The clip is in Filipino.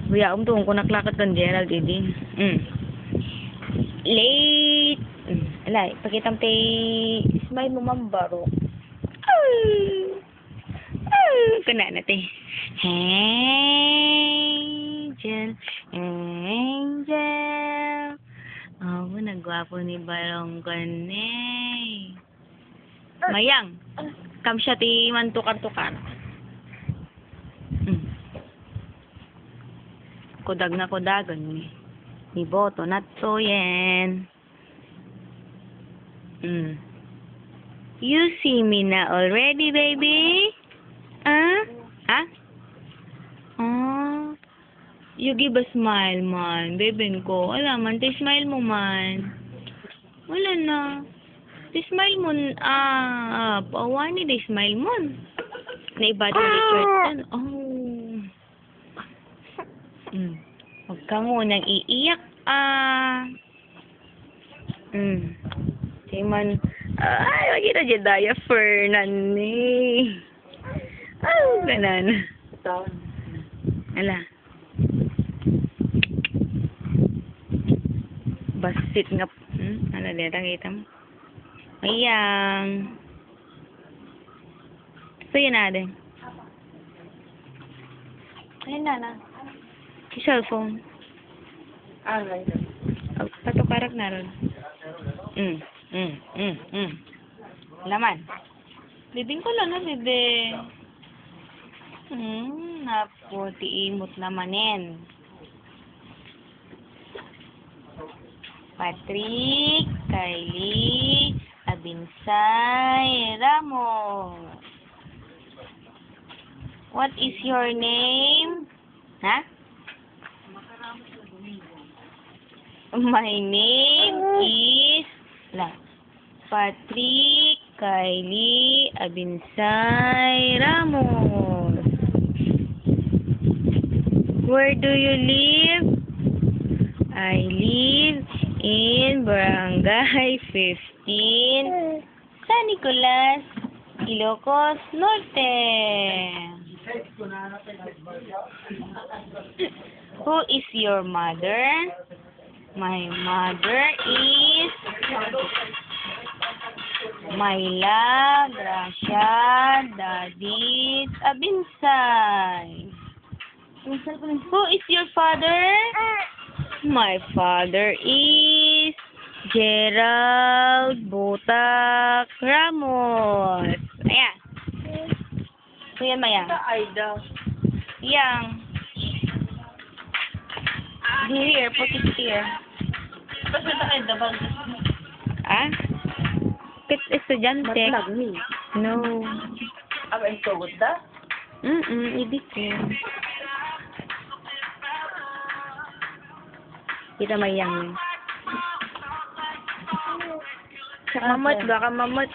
Buya, tungkol ko naklakat kan Gerald, hindi. Late. Alay, pakitang smile mo, mambaro. Kana na, te. Angel, angel. Oh, nagwapo ni Balong Kane. Mayang, kam siya ti mantukar-tukar. Kudag na kudagan ni. Ni boto na to yen. You see me na already, baby? You give a smile, man. Beben ko. Wala man. Smile mo, man. Wala na. Smile mo. Pawani de smile mo. Naibad mo di short. Huwag ka ngunang iiyak. Man. Ay, magkita dyan daya Fernani. Ganan. Ala. Basit nga. Ala, dito kita mo. Ayang. So, yun natin. Ayun na. Yung cellphone. Right. Patukarak na ron. Laman. Libing ko lang na, bibe. Naputi imot namanin. Patrick, Kylie, Abinsay, Ramos. What is your name? My name is Patrick, Kylie, Abinsay, Ramos. Where do you live? I live in Barangay 15, San Nicolas, Ilocos Norte. Who is your mother? My mother is Myla, Gracia, David, Abinsay. Who is your father? My father is Gerald Botak Ramos. Ayan. So yan, Mayang. Yang. Here, put it here. Pit estudyante. No. Ang sugod da? Ibig ko. Kita Mayang. Mamot, baka mamot.